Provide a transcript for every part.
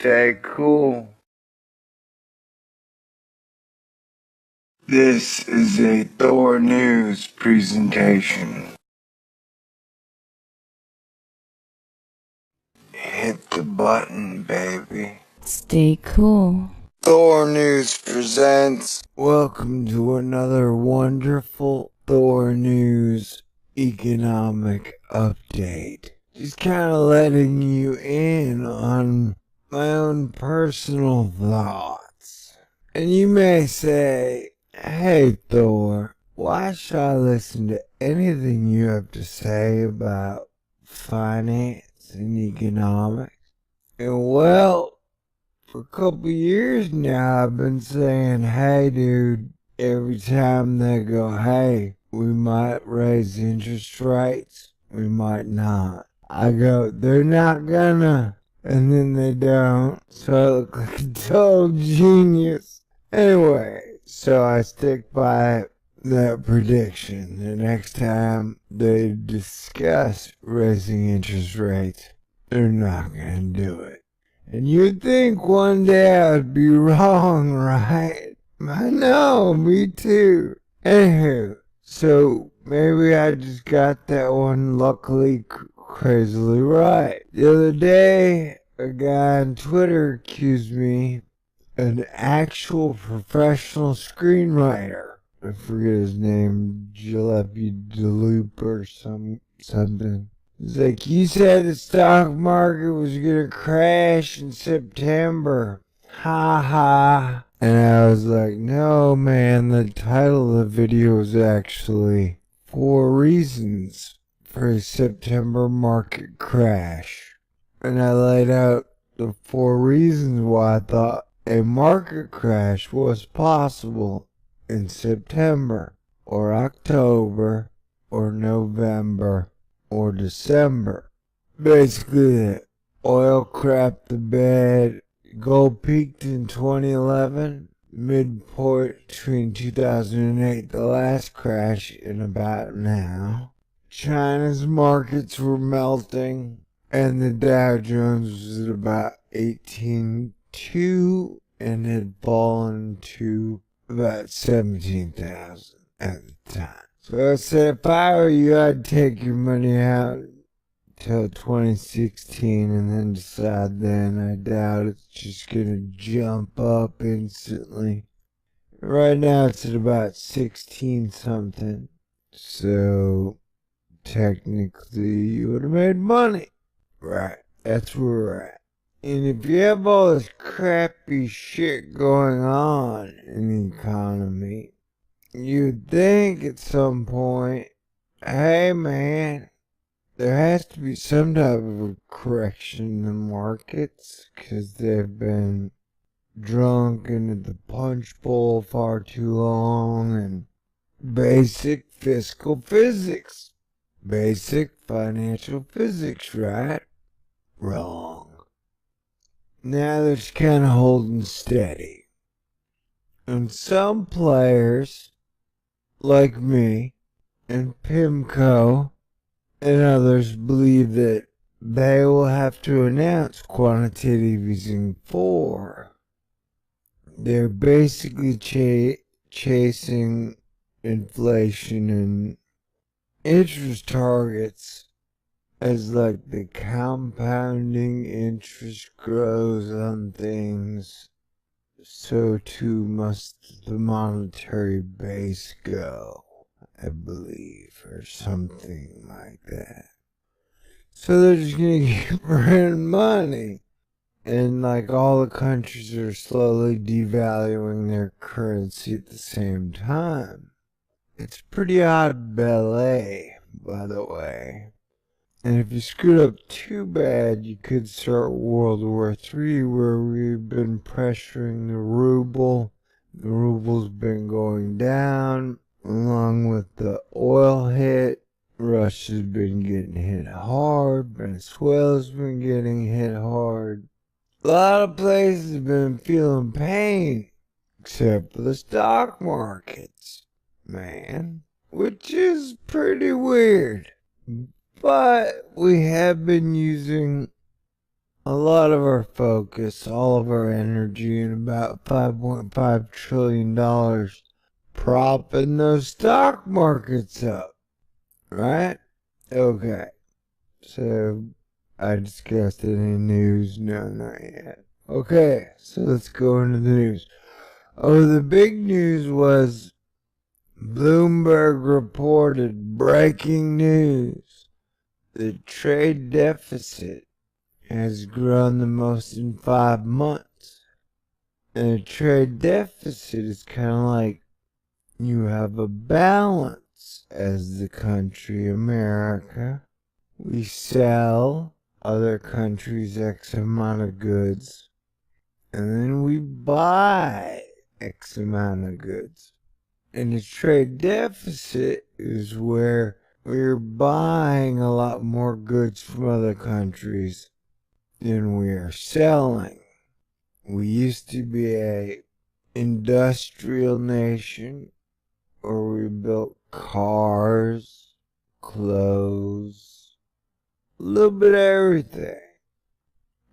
Stay cool. This is a Thor News presentation. Hit the button, baby. Stay cool. Thor News presents. Welcome to another wonderful Thor News economic update. Just kind of letting you in on my own personal thoughts. And you may say, hey Thor, why should I listen to anything you have to say about finance and economics? And well, for a couple years now I've been saying, hey dude, every time they go, hey, we might raise interest rates, we might not. I go, they're not gonna, and then they don't, so I look like a total genius. Anyway, so I stick by that prediction. The next time they discuss raising interest rates, they're not gonna do it. And you'd think one day I'd be wrong, right? I know, me too. Anywho, so maybe I just got that one luckily crazily right. The other day, a guy on Twitter accused me of an actual professional screenwriter. I forget his name, Jalopy Deloop or something. It's like, you said the stock market was gonna crash in September. Ha ha. And I was like, no man, the title of the video is actually 4 Reasons for a September Market Crash. And I laid out the 4 reasons why I thought a market crash was possible in September or October or November or December. Basically, the oil crapped the bed. Gold peaked in 2011, midpoint between 2008, the last crash, and about now. China's markets were melting, and the Dow Jones was at about 18,200 and had fallen to about 17,000 at the time. So I said, if I were you, I'd take your money out till 2016 and then decide then. I doubt it's just gonna jump up instantly. Right now it's at about 16 something. So technically you would have made money. Right, that's where we're at. And if you have all this crappy shit going on in the economy, you'd think at some point, hey man, there has to be some type of a correction in the markets because they've been drunk into the punch bowl far too long, and basic fiscal physics, basic financial physics, right? Wrong. Now they're just kind of holding steady. And some players, like me and PIMCO and others, believe that they will have to announce quantitative easing 4. They're basically chasing inflation and interest targets as like the compounding interest grows on things, so too must the monetary base go, I believe, or something like that. So they're just gonna keep printing money. And like all the countries are slowly devaluing their currency at the same time. It's pretty odd ballet, by the way. And if you screwed up too bad, you could start World War III, where we've been pressuring the ruble The ruble's been going down along with the oil hit. Russia's been getting hit hard. Venezuela's been getting hit hard. A lot of places have been feeling pain, except for the stock markets, man, which is pretty weird. But we have been using a lot of our focus, all of our energy, and about $5.5 trillion propping those stock markets up, right? Okay, so I discussed any news? No, not yet. Okay, so let's go into the news. Oh, the big news was Bloomberg reported breaking news. The trade deficit has grown the most in 5 months. And a trade deficit is kind of like you have a balance as the country America. We sell other countries X amount of goods, and then we buy X amount of goods. And the trade deficit is where we're buying a lot more goods from other countries than we are selling. We used to be a industrial nation where we built cars, clothes, a little bit of everything.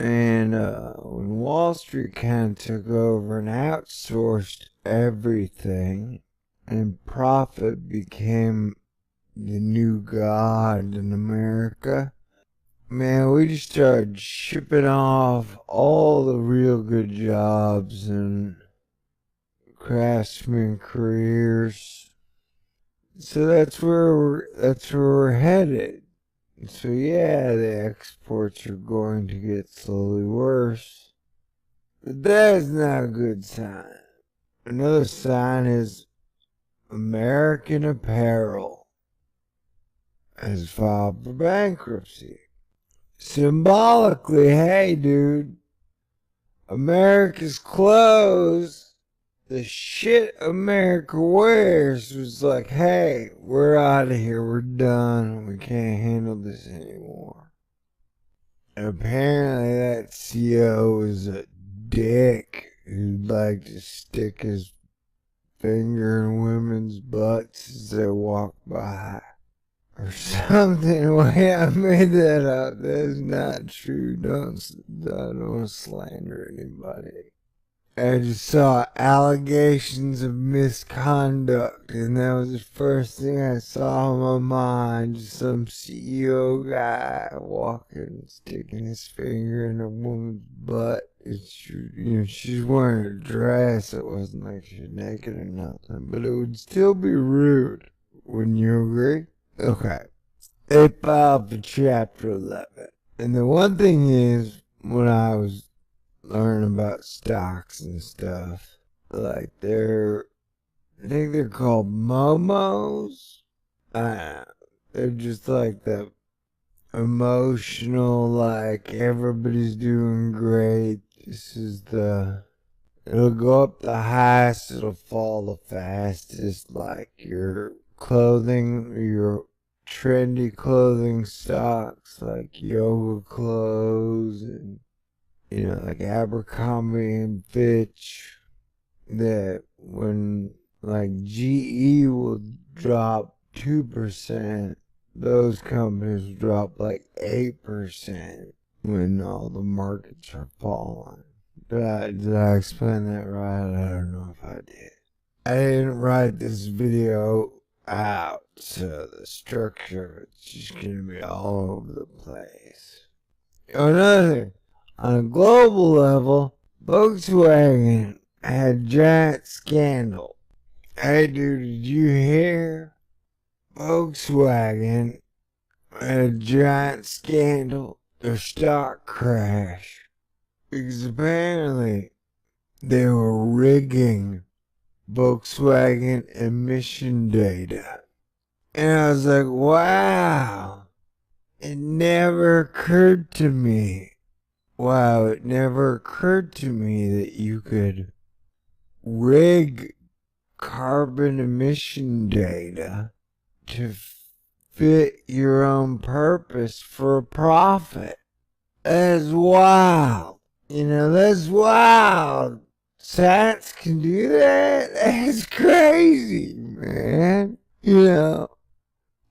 And when Wall Street kind of took over and outsourced everything, and profit became the new god in America, man, we just started shipping off all the real good jobs and craftsman careers. So that's where we're headed. So yeah, the exports are going to get slowly worse. But that is not a good sign. Another sign is American Apparel has filed for bankruptcy. Symbolically, hey dude, America's clothes, the shit America wears, was like, hey, we're out of here, we're done, we can't handle this anymore. Apparently that CEO is a dick who'd like to stick his finger in women's butts as they walk by. Or something. Wait, I made that up. That is not true. I don't want to slander anybody. I just saw allegations of misconduct, and that was the first thing I saw in my mind. Just some CEO guy walking, sticking his finger in a woman's butt. It's, she's wearing a dress. It wasn't like she's naked or nothing, but it would still be rude. Wouldn't you agree? Okay. They filed for Chapter 11. And the one thing is, when I was learning about stocks and stuff, like I think they're called Momos. They're just like the emotional, like everybody's doing great. It'll go up the highest, it'll fall the fastest, like your clothing, your trendy clothing stocks like yoga clothes and, like Abercrombie and Fitch, that when like GE will drop 2%, those companies will drop like 8% when all the markets are falling. Did I explain that right? I don't know if I did. I didn't write this video out, so the structure of it's just gonna be all over the place. Another thing, on a global level, Volkswagen had a giant scandal. Hey dude, did you hear? Volkswagen had a giant scandal. Their stock crashed. Because apparently they were rigging Volkswagen emission data. And I was like, wow, it never occurred to me. Wow, it never occurred to me that you could rig carbon emission data to fit your own purpose for a profit. That's wild. That's wild. Science can do that? That's crazy, man.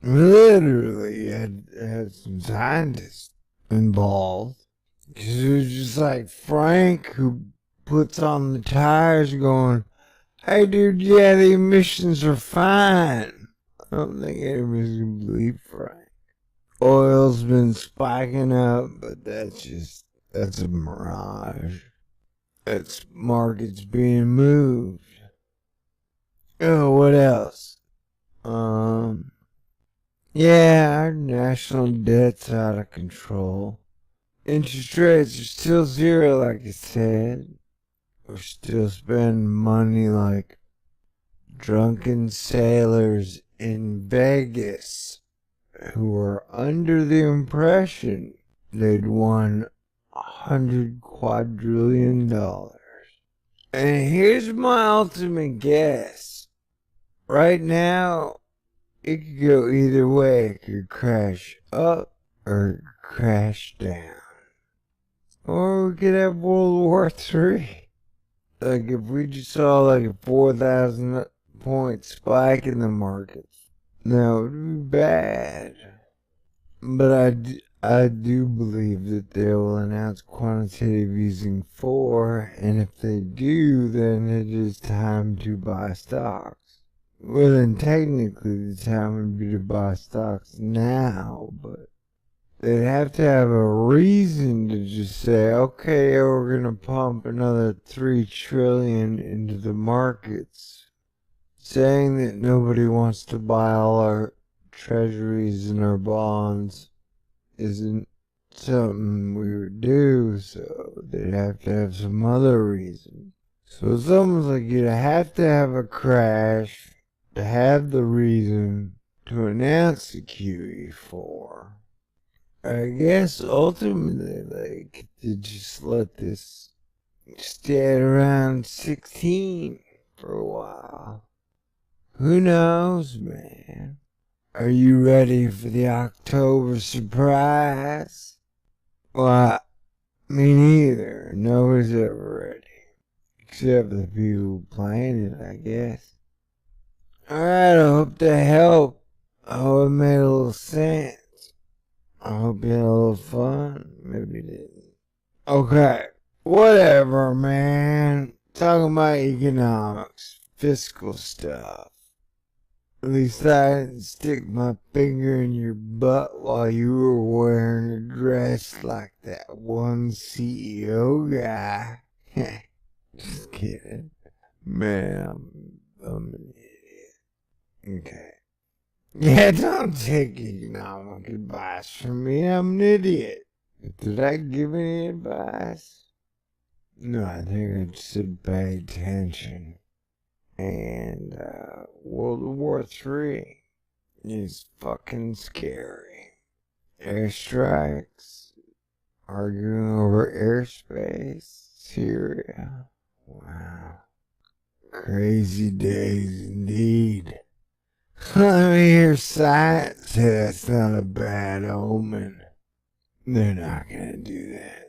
Literally had some scientists involved. Because it was just like Frank who puts on the tires going, hey dude, yeah, the emissions are fine. I don't think anybody's gonna believe Frank. Oil's been spiking up, but that's a mirage. That's markets being moved. Oh, what else? Yeah, our national debt's out of control. Interest rates are still zero, like I said. We're still spending money like drunken sailors in Vegas who were under the impression they'd won $100 quadrillion. And here's my ultimate guess. Right now, it could go either way. It could crash up or crash down. Or we could have World War III. Like if we just saw like a 4,000 point spike in the markets, that would be bad. But I do believe that they will announce quantitative easing 4, and if they do, then it is time to buy stocks. Well, then technically the time would be to buy stocks now, but they'd have to have a reason to just say, okay, we're gonna pump another $3 trillion into the markets. Saying that nobody wants to buy all our treasuries and our bonds isn't something we would do, so they'd have to have some other reason. So it's almost like you'd have to have a crash to have the reason to announce the QE4. I guess ultimately, like, to just let this stay at around 16 for a while. Who knows, man? Are you ready for the October surprise? Well, me neither. Nobody's ever ready. Except the people playing it, I guess. Alright, I hope that helped. I hope it made a little sense. I hope you had a little fun. Maybe you didn't. Okay. Whatever, man. Talking about economics, fiscal stuff. At least I didn't stick my finger in your butt while you were wearing a dress like that one CEO guy. Just kidding. Man, I'm an idiot. Okay. Yeah, don't take economic advice from me. I'm an idiot. Did I give any advice? No, I think I just said pay attention. And World War III is fucking scary. Airstrikes, arguing over airspace, Syria. Wow. Crazy days indeed. Let me hear science say that's not a bad omen. They're not gonna do that.